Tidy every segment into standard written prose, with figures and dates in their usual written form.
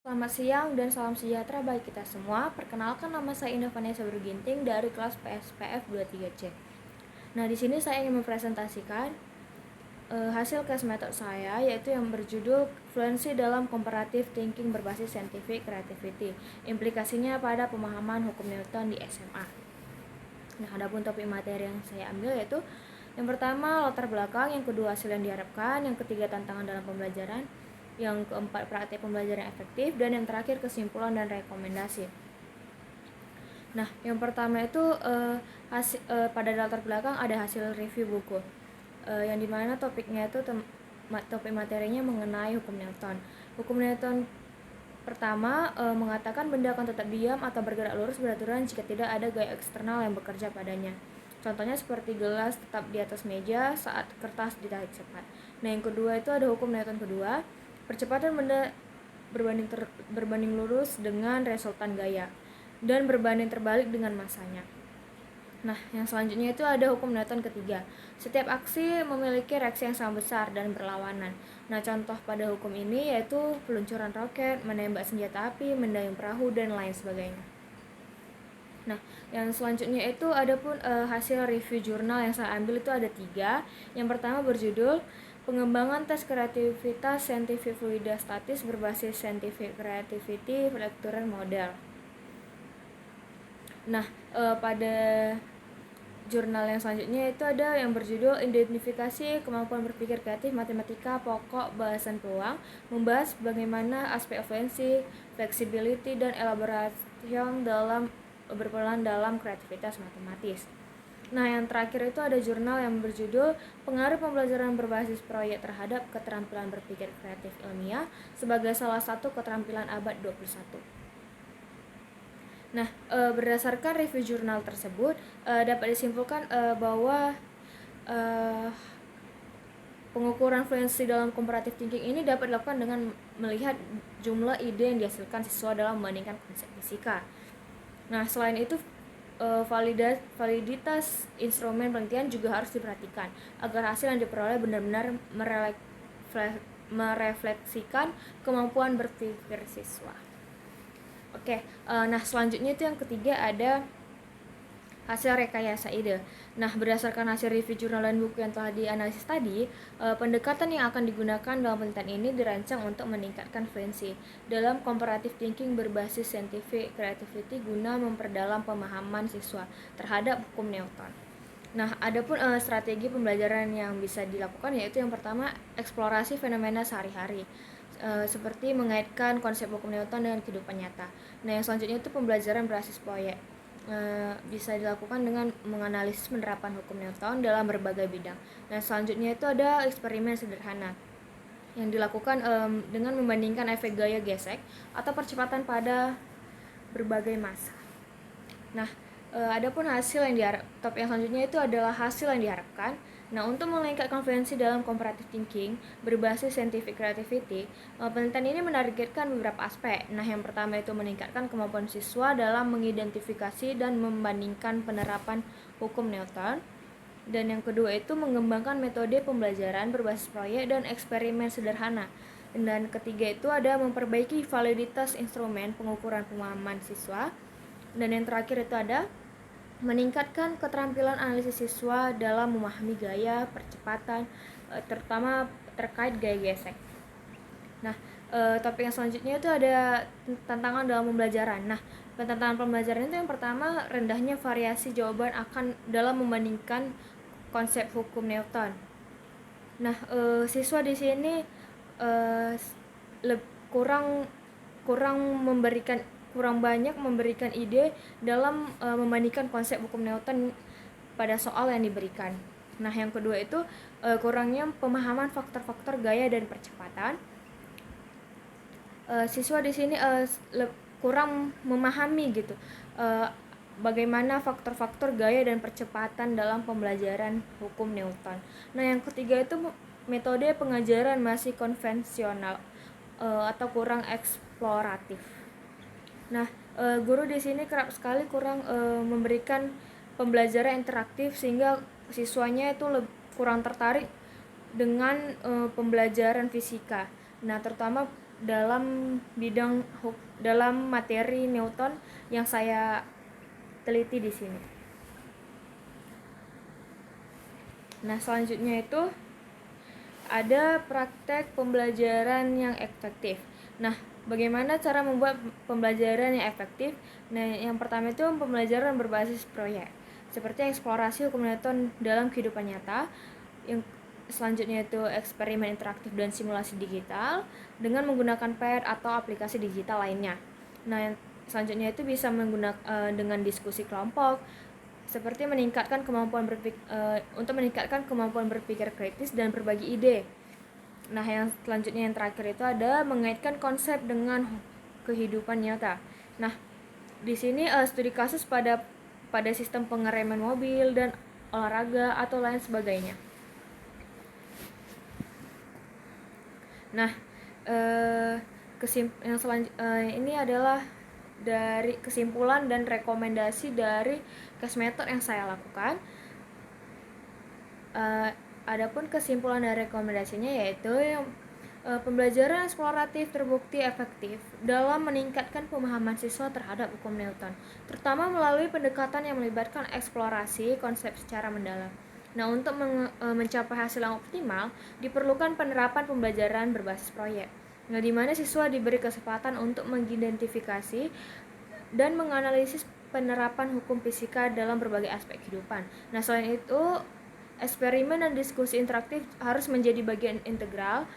Selamat siang dan salam sejahtera bagi kita semua. Perkenalkan, nama saya Indah Vanessa Berginting dari kelas PSPF 23C. Nah, di sini saya ingin mempresentasikan hasil case method saya, yaitu yang berjudul Fluency dalam Comparative Thinking berbasis Scientific Creativity. Implikasinya pada pemahaman hukum Newton di SMA. Nah, adapun topik materi yang saya ambil yaitu yang pertama latar belakang, yang kedua hasil yang diharapkan, yang ketiga tantangan dalam pembelajaran, yang keempat praktik pembelajaran yang efektif, dan yang terakhir kesimpulan dan rekomendasi. Nah, yang pertama itu pada latar belakang ada hasil review buku, yang dimana topiknya itu topik materinya mengenai hukum Newton. Hukum Newton pertama mengatakan benda akan tetap diam atau bergerak lurus beraturan jika tidak ada gaya eksternal yang bekerja padanya. Contohnya seperti gelas tetap di atas meja saat kertas ditarik cepat. Nah, yang kedua itu ada hukum Newton kedua, percepatan benda berbanding lurus dengan resultan gaya dan berbanding terbalik dengan masanya. Nah, yang selanjutnya itu ada hukum Newton ketiga. Setiap aksi memiliki reaksi yang sama besar dan berlawanan. Nah, contoh pada hukum ini yaitu peluncuran roket, menembak senjata api, mendayung perahu, dan lain sebagainya. Nah, yang selanjutnya itu ada pun hasil review jurnal yang saya ambil itu ada 3. Yang pertama berjudul Pengembangan Tes Kreativitas Scientific Fluidostatis berbasis Scientific Creativity Lecturer Model. Nah, pada jurnal yang selanjutnya itu ada yang berjudul Identifikasi Kemampuan Berpikir Kreatif Matematika Pokok Bahasan Peluang, membahas bagaimana aspek fluency, flexibility, dan elaboration berperan dalam kreativitas matematis. Nah, yang terakhir itu ada jurnal yang berjudul Pengaruh Pembelajaran Berbasis Proyek Terhadap Keterampilan Berpikir Kreatif Ilmiah sebagai salah satu keterampilan abad 21. Nah, berdasarkan review jurnal tersebut dapat disimpulkan bahwa pengukuran fluency dalam comparative thinking ini dapat dilakukan dengan melihat jumlah ide yang dihasilkan siswa dalam membandingkan konsep fisika. Nah, selain itu validitas instrumen penelitian juga harus diperhatikan agar hasil yang diperoleh benar-benar merefleksikan kemampuan berpikir siswa. Nah selanjutnya itu yang ketiga ada hasil rekayasa ide. Nah, berdasarkan hasil review jurnal dan buku yang telah dianalisis tadi, pendekatan yang akan digunakan dalam penelitian ini dirancang untuk meningkatkan fluency dalam comparative thinking berbasis scientific creativity guna memperdalam pemahaman siswa terhadap hukum Newton. Nah, adapun strategi pembelajaran yang bisa dilakukan yaitu yang pertama eksplorasi fenomena sehari-hari. Seperti mengaitkan konsep hukum Newton dengan kehidupan nyata. Nah, yang selanjutnya itu pembelajaran berbasis proyek. Bisa dilakukan dengan menganalisis penerapan hukum Newton dalam berbagai bidang. Dan selanjutnya itu ada eksperimen sederhana yang dilakukan dengan membandingkan efek gaya gesek atau percepatan pada berbagai massa. Nah, adapun hasil yang topik yang selanjutnya itu adalah hasil yang diharapkan. Nah, untuk meningkatkan fluency dalam comparative thinking berbasis scientific creativity, penelitian ini menargetkan beberapa aspek. Nah, yang pertama itu meningkatkan kemampuan siswa dalam mengidentifikasi dan membandingkan penerapan hukum Newton. Dan yang kedua itu mengembangkan metode pembelajaran berbasis proyek dan eksperimen sederhana. Dan ketiga itu ada memperbaiki validitas instrumen pengukuran pemahaman siswa. Dan yang terakhir itu ada meningkatkan keterampilan analisis siswa dalam memahami gaya, percepatan, terutama terkait gaya gesek. Nah, topik yang selanjutnya itu ada tantangan dalam pembelajaran. Nah, tantangan pembelajaran itu yang pertama rendahnya variasi jawaban akan dalam membandingkan konsep hukum Newton. Nah, siswa di sini kurang banyak memberikan ide dalam membandingkan konsep hukum Newton pada soal yang diberikan. Nah, yang kedua itu kurangnya pemahaman faktor-faktor gaya dan percepatan. Siswa di sini kurang memahami gitu bagaimana faktor-faktor gaya dan percepatan dalam pembelajaran hukum Newton. Nah, yang ketiga itu metode pengajaran masih konvensional atau kurang eksploratif. Nah, guru di sini kerap sekali kurang memberikan pembelajaran interaktif sehingga siswanya itu kurang tertarik dengan pembelajaran fisika. Nah, terutama dalam materi Newton yang saya teliti di sini. Nah, selanjutnya itu ada praktek pembelajaran yang efektif. Nah, bagaimana cara membuat pembelajaran yang efektif? Nah, yang pertama itu pembelajaran berbasis proyek, seperti eksplorasi hukum Newton dalam kehidupan nyata. Yang selanjutnya itu eksperimen interaktif dan simulasi digital dengan menggunakan pad atau aplikasi digital lainnya. Nah, yang selanjutnya itu bisa menggunakan dengan diskusi kelompok, seperti untuk meningkatkan kemampuan berpikir kritis dan berbagi ide. Nah, yang selanjutnya yang terakhir itu ada mengaitkan konsep dengan kehidupan nyata. Nah, di sini studi kasus pada sistem pengereman mobil dan olahraga atau lain sebagainya. Nah, ini adalah dari kesimpulan dan rekomendasi dari case method yang saya lakukan. Adapun kesimpulan dari rekomendasinya yaitu pembelajaran eksploratif terbukti efektif dalam meningkatkan pemahaman siswa terhadap hukum Newton, terutama melalui pendekatan yang melibatkan eksplorasi konsep secara mendalam. Nah, untuk mencapai hasil yang optimal, diperlukan penerapan pembelajaran berbasis proyek. Nah, di mana siswa diberi kesempatan untuk mengidentifikasi dan menganalisis penerapan hukum fisika dalam berbagai aspek kehidupan. Nah, selain itu, eksperimen dan diskusi interaktif harus menjadi bagian integral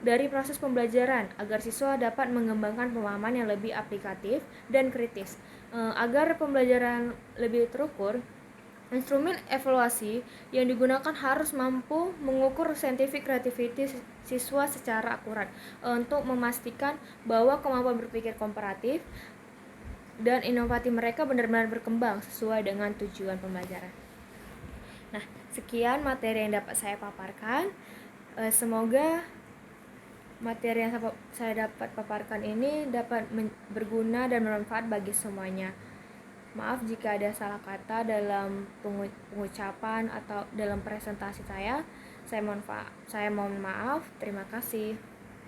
dari proses pembelajaran agar siswa dapat mengembangkan pemahaman yang lebih aplikatif dan kritis. Agar pembelajaran lebih terukur, instrumen evaluasi yang digunakan harus mampu mengukur scientific creativity siswa secara akurat untuk memastikan bahwa kemampuan berpikir komparatif dan inovatif mereka benar-benar berkembang sesuai dengan tujuan pembelajaran. Nah, sekian materi yang dapat saya paparkan. Semoga materi yang saya dapat paparkan ini dapat berguna dan bermanfaat bagi semuanya. Maaf jika ada salah kata dalam pengucapan atau dalam presentasi saya. Saya mohon maaf. Terima kasih.